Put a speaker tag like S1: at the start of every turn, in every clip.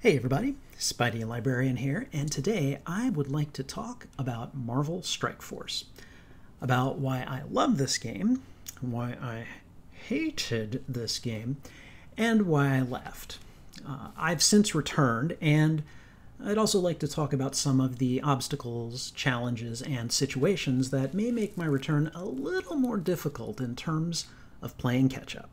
S1: Hey everybody, spideylibrarian here, and today I would like to talk about Marvel Strike Force, about why I love this game, why I hated this game, and why I left. I've since returned, and I'd also like to talk about some of the obstacles, challenges, and situations that may make my return a little more difficult in terms of playing catch-up.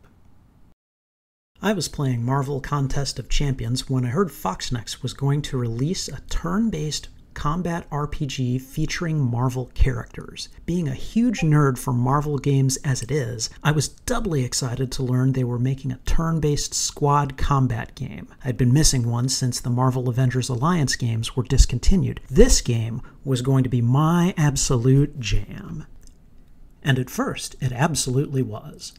S1: I was playing Marvel Contest of Champions when I heard Foxnex was going to release a turn-based combat RPG featuring Marvel characters. Being a huge nerd for Marvel games as it is, I was doubly excited to learn they were making a turn-based squad combat game. I'd been missing one since the Marvel Avengers Alliance games were discontinued. This game was going to be my absolute jam. And at first, it absolutely was.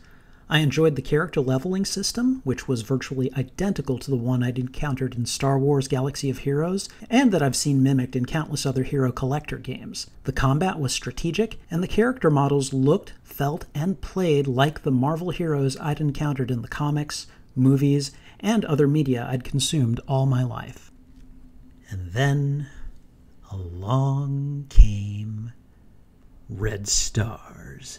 S1: I enjoyed the character leveling system, which was virtually identical to the one I'd encountered in Star Wars Galaxy of Heroes, and that I've seen mimicked in countless other hero collector games. The combat was strategic, and the character models looked, felt, and played like the Marvel heroes I'd encountered in the comics, movies, and other media I'd consumed all my life. And then along came Red Stars.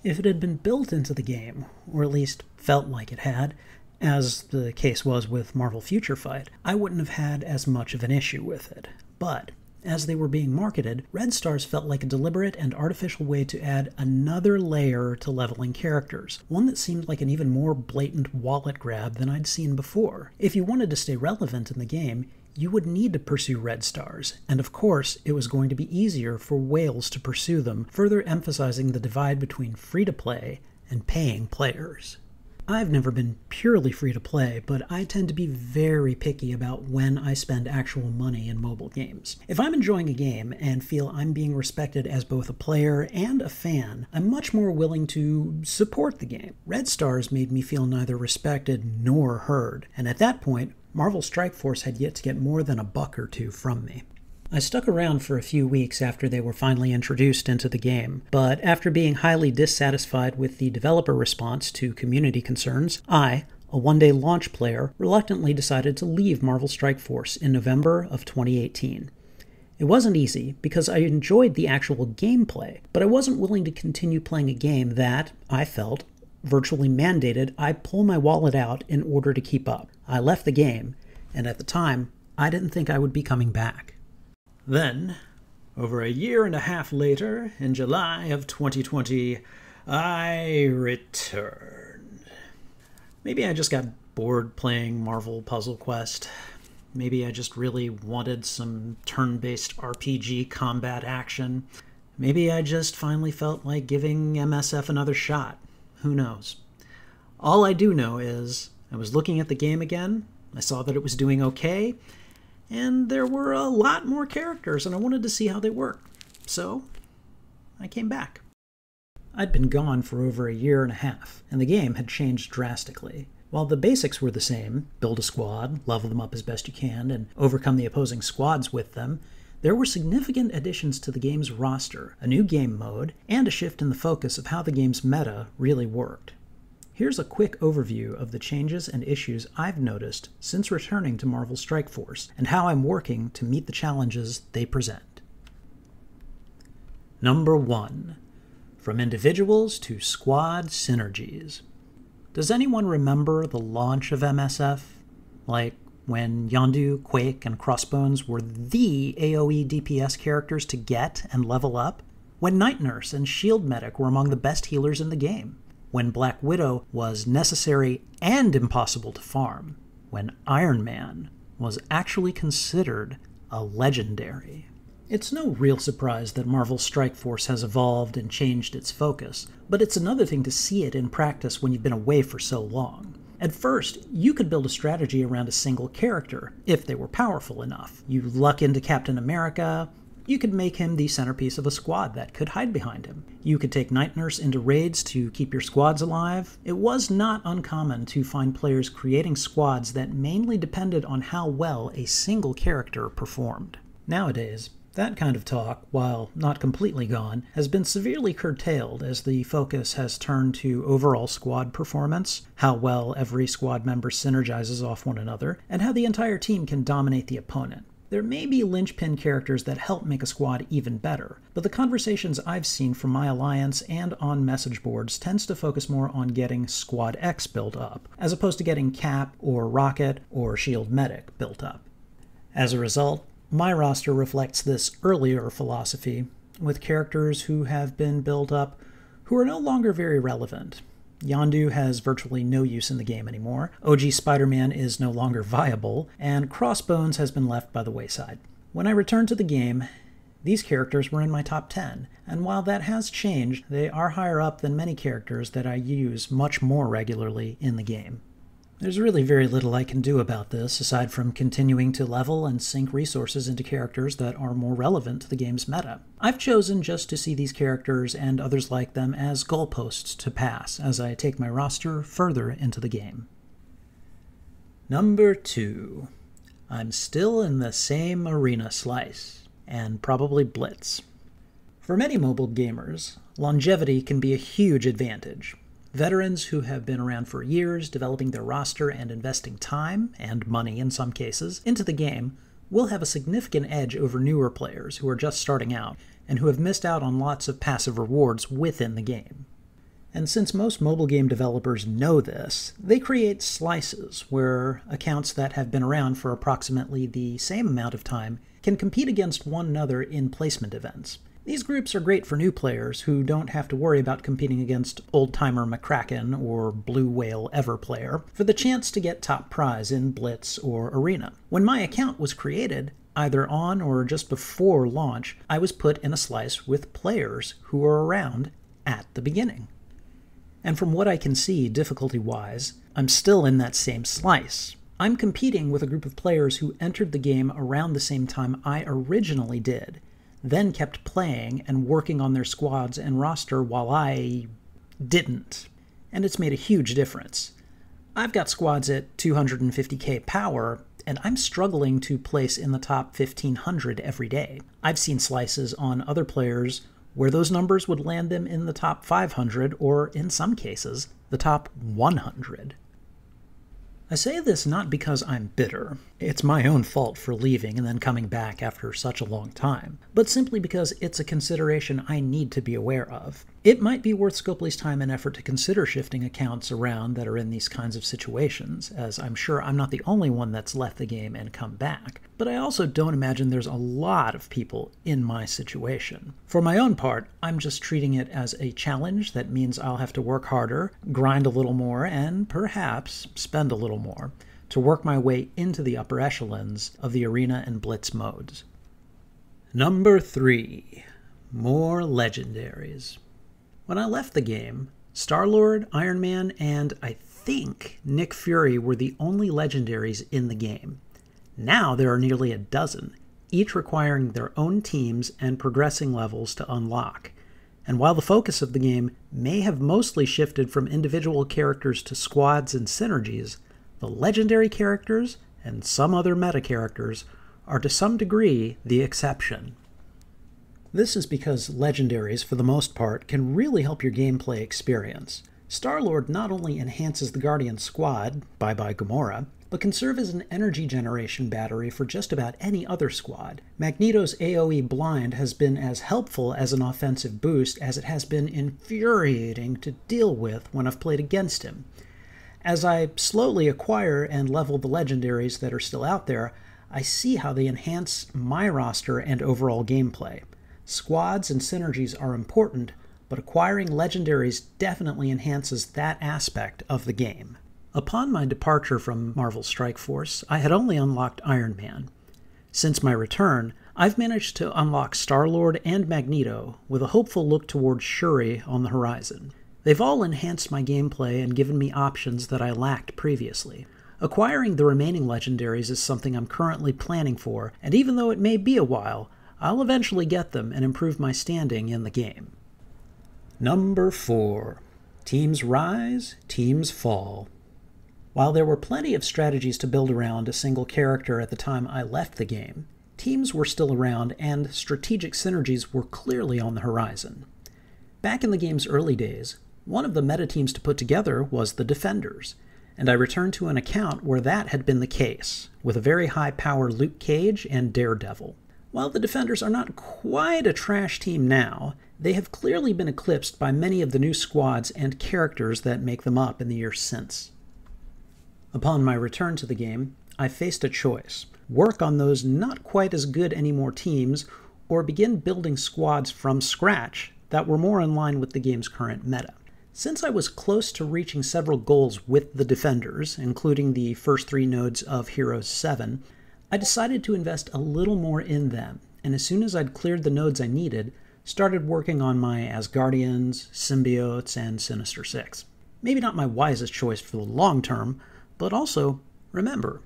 S1: If it had been built into the game, or at least felt like it had, as the case was with Marvel Future Fight, I wouldn't have had as much of an issue with it. But, as they were being marketed, Red Stars felt like a deliberate and artificial way to add another layer to leveling characters, one that seemed like an even more blatant wallet grab than I'd seen before. If you wanted to stay relevant in the game, you would need to pursue Red Stars, and of course it was going to be easier for whales to pursue them, further emphasizing the divide between free-to-play and paying players. I've never been purely free-to-play, but I tend to be very picky about when I spend actual money in mobile games. If I'm enjoying a game and feel I'm being respected as both a player and a fan, I'm much more willing to support the game. Red Stars made me feel neither respected nor heard, and at that point, Marvel Strike Force had yet to get more than $1 or $2 from me. I stuck around for a few weeks after they were finally introduced into the game, but after being highly dissatisfied with the developer response to community concerns, I, a one-day launch player, reluctantly decided to leave Marvel Strike Force in November of 2018. It wasn't easy, because I enjoyed the actual gameplay, but I wasn't willing to continue playing a game that, I felt, virtually mandated I pull my wallet out in order to keep up. I left the game, and at the time, I didn't think I would be coming back. Then, over a year and a half later, in July of 2020, I returned. Maybe I just got bored playing Marvel Puzzle Quest. Maybe I just really wanted some turn-based RPG combat action. Maybe I just finally felt like giving MSF another shot. Who knows? All I do know is I was looking at the game again, I saw that it was doing okay, and there were a lot more characters and I wanted to see how they worked. So, I came back. I'd been gone for over a year and a half, and the game had changed drastically. While the basics were the same, build a squad, level them up as best you can, and overcome the opposing squads with them, there were significant additions to the game's roster, a new game mode, and a shift in the focus of how the game's meta really worked. Here's a quick overview of the changes and issues I've noticed since returning to Marvel Strike Force, and how I'm working to meet the challenges they present. Number 1. From individuals to squad synergies. Does anyone remember the launch of MSF? Like, when Yondu, Quake, and Crossbones were the AoE DPS characters to get and level up? When Night Nurse and Shield Medic were among the best healers in the game? When Black Widow was necessary and impossible to farm? When Iron Man was actually considered a legendary? It's no real surprise that Marvel Strike Force has evolved and changed its focus, but it's another thing to see it in practice when you've been away for so long. At first, you could build a strategy around a single character, if they were powerful enough. You luck into Captain America, you could make him the centerpiece of a squad that could hide behind him. You could take Night Nurse into raids to keep your squads alive. It was not uncommon to find players creating squads that mainly depended on how well a single character performed. Nowadays, That kind of talk, while not completely gone, has been severely curtailed as the focus has turned to overall squad performance, how well every squad member synergizes off one another, and how the entire team can dominate the opponent. There may be linchpin characters that help make a squad even better, but the conversations I've seen from my alliance and on message boards tends to focus more on getting Squad X built up, as opposed to getting Cap or Rocket or Shield Medic built up. As a result, my roster reflects this earlier philosophy, with characters who have been built up who are no longer very relevant. Yondu has virtually no use in the game anymore, OG Spider-Man is no longer viable, and Crossbones has been left by the wayside. When I returned to the game, these characters were in my top 10, and while that has changed, they are higher up than many characters that I use much more regularly in the game. There's really very little I can do about this, aside from continuing to level and sink resources into characters that are more relevant to the game's meta. I've chosen just to see these characters and others like them as goalposts to pass as I take my roster further into the game. Number 2. I'm still in the same arena slice, and probably Blitz. For many mobile gamers, longevity can be a huge advantage. Veterans who have been around for years, developing their roster and investing time, and money in some cases, into the game, will have a significant edge over newer players who are just starting out, and who have missed out on lots of passive rewards within the game. And since most mobile game developers know this, they create slices where accounts that have been around for approximately the same amount of time can compete against one another in placement events. These groups are great for new players who don't have to worry about competing against old-timer McCracken or Blue Whale Everplayer for the chance to get top prize in Blitz or Arena. When my account was created, either on or just before launch, I was put in a slice with players who were around at the beginning. And from what I can see, difficulty-wise, I'm still in that same slice. I'm competing with a group of players who entered the game around the same time I originally did, then kept playing and working on their squads and roster while I didn't. And it's made a huge difference. I've got squads at 250k power, and I'm struggling to place in the top 1500 every day. I've seen slices on other players where those numbers would land them in the top 500, or in some cases, the top 100. I say this not because I'm bitter. It's my own fault for leaving and then coming back after such a long time, but simply because it's a consideration I need to be aware of. It might be worth Scopely's time and effort to consider shifting accounts around that are in these kinds of situations, as I'm sure I'm not the only one that's left the game and come back, but I also don't imagine there's a lot of people in my situation. For my own part, I'm just treating it as a challenge that means I'll have to work harder, grind a little more, and perhaps spend a little more to work my way into the upper echelons of the Arena and Blitz modes. Number 3. More legendaries. When I left the game, Star-Lord, Iron Man, and I think Nick Fury were the only legendaries in the game. Now there are nearly a dozen, each requiring their own teams and progressing levels to unlock. And while the focus of the game may have mostly shifted from individual characters to squads and synergies, the legendary characters and some other meta characters are to some degree the exception. This is because legendaries, for the most part, can really help your gameplay experience. Star-Lord not only enhances the Guardian squad, bye-bye Gamora, but can serve as an energy generation battery for just about any other squad. Magneto's AoE blind has been as helpful as an offensive boost as it has been infuriating to deal with when I've played against him. As I slowly acquire and level the legendaries that are still out there, I see how they enhance my roster and overall gameplay. Squads and synergies are important, but acquiring legendaries definitely enhances that aspect of the game. Upon my departure from Marvel Strike Force, I had only unlocked Iron Man. Since my return, I've managed to unlock Star-Lord and Magneto, with a hopeful look towards Shuri on the horizon. They've all enhanced my gameplay and given me options that I lacked previously. Acquiring the remaining legendaries is something I'm currently planning for, and even though it may be a while, I'll eventually get them and improve my standing in the game. Number 4. Teams rise, teams fall. While there were plenty of strategies to build around a single character at the time I left the game, Teams were still around, and strategic synergies were clearly on the horizon. Back in the game's early days, one of the meta teams to put together was the Defenders, and I returned to an account where that had been the case, with a very high-power Luke Cage and Daredevil. While the Defenders are not quite a trash team now, they have clearly been eclipsed by many of the new squads and characters that make them up in the years since. Upon my return to the game, I faced a choice: work on those not quite as good anymore teams, or begin building squads from scratch that were more in line with the game's current meta. Since I was close to reaching several goals with the Defenders, including the first 3 nodes of Heroes 7, I decided to invest a little more in them, and as soon as I'd cleared the nodes I needed, started working on my Asgardians, Symbiotes, and Sinister Six. Maybe not my wisest choice for the long term, but also, remember,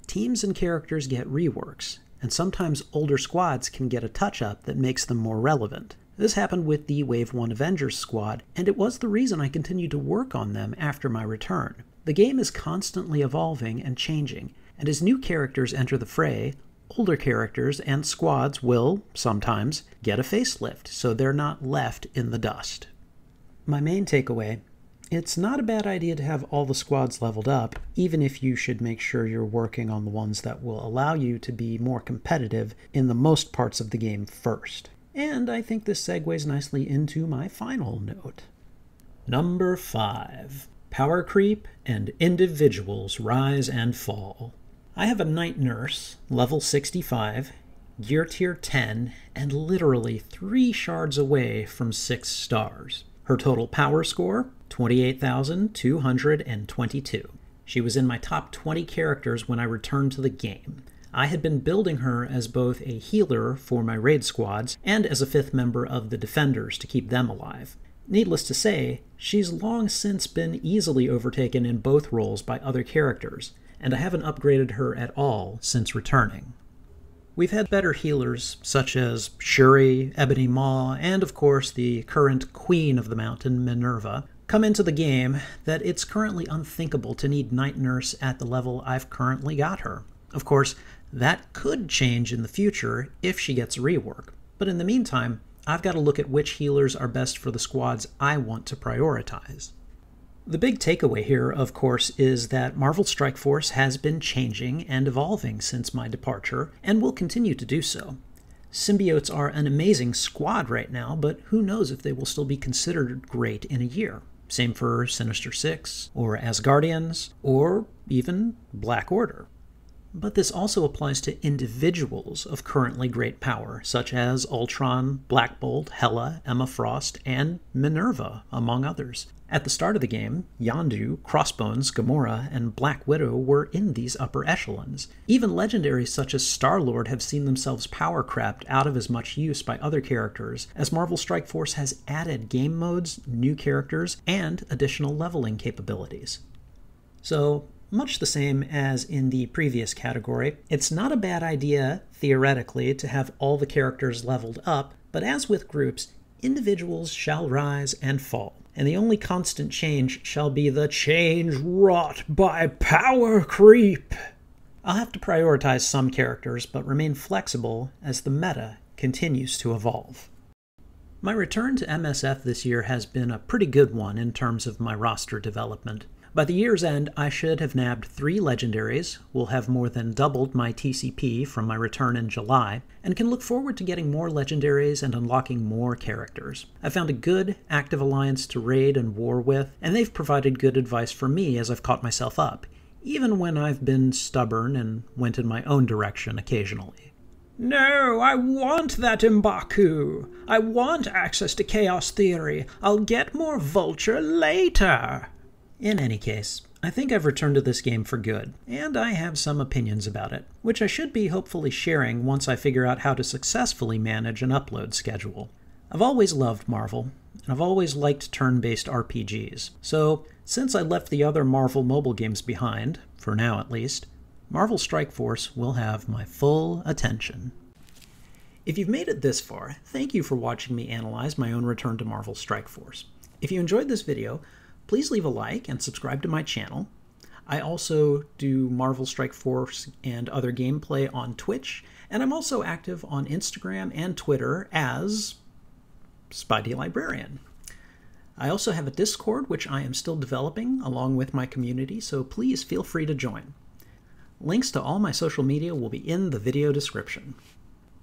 S1: teams and characters get reworks, and sometimes older squads can get a touch-up that makes them more relevant. This happened with the Wave 1 Avengers squad, and it was the reason I continued to work on them after my return. The game is constantly evolving and changing, and as new characters enter the fray, older characters and squads will, sometimes, get a facelift so they're not left in the dust. My main takeaway: it's not a bad idea to have all the squads leveled up, even if you should make sure you're working on the ones that will allow you to be more competitive in the most parts of the game first. And I think this segues nicely into my final note. Number 5. Power creep and individuals rise and fall. I have a Night Nurse, level 65, gear tier 10, and literally 3 shards away from 6 stars. Her total power score, 28,222. She was in my top 20 characters when I returned to the game. I had been building her as both a healer for my raid squads and as a 5th member of the Defenders to keep them alive. Needless to say, she's long since been easily overtaken in both roles by other characters, and I haven't upgraded her at all since returning. We've had better healers such as Shuri, Ebony Maw, and of course the current Queen of the Mountain, Minerva, come into the game that it's currently unthinkable to need Night Nurse at the level I've currently got her. Of course, that could change in the future if she gets a rework, but in the meantime, I've got to look at which healers are best for the squads I want to prioritize. The big takeaway here, of course, is that Marvel Strike Force has been changing and evolving since my departure, and will continue to do so. Symbiotes are an amazing squad right now, but who knows if they will still be considered great in a year. Same for Sinister Six, or Asgardians, or even Black Order. But this also applies to individuals of currently great power, such as Ultron, Black Bolt, Hela, Emma Frost, and Minerva, among others. At the start of the game, Yondu, Crossbones, Gamora, and Black Widow were in these upper echelons. Even legendaries such as Star-Lord have seen themselves power crept out of as much use by other characters, as Marvel Strike Force has added game modes, new characters, and additional leveling capabilities. So, much the same as in the previous category, it's not a bad idea, theoretically, to have all the characters leveled up, but as with groups, individuals shall rise and fall, and the only constant change shall be the change wrought by power creep. I'll have to prioritize some characters, but remain flexible as the meta continues to evolve. My return to MSF this year has been a pretty good one in terms of my roster development. By the year's end, I should have nabbed 3 legendaries, will have more than doubled my TCP from my return in July, and can look forward to getting more legendaries and unlocking more characters. I found a good, active alliance to raid and war with, and they've provided good advice for me as I've caught myself up, even when I've been stubborn and went in my own direction occasionally. No, I want that M'Baku! I want access to Chaos Theory! I'll get more Vulture later! In any case, I think I've returned to this game for good, and I have some opinions about it, which I should be hopefully sharing once I figure out how to successfully manage an upload schedule. I've always loved Marvel, and I've always liked turn-based RPGs, so since I left the other Marvel mobile games behind, for now at least, Marvel Strike Force will have my full attention. If you've made it this far, thank you for watching me analyze my own return to Marvel Strike Force. If you enjoyed this video, please leave a like and subscribe to my channel. I also do Marvel Strike Force and other gameplay on Twitch, and I'm also active on Instagram and Twitter as spideylibrarian. I also have a Discord, which I am still developing along with my community, so please feel free to join. Links to all my social media will be in the video description.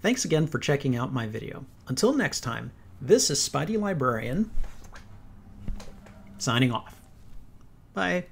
S1: Thanks again for checking out my video. Until next time, this is Spidey Librarian, signing off. Bye.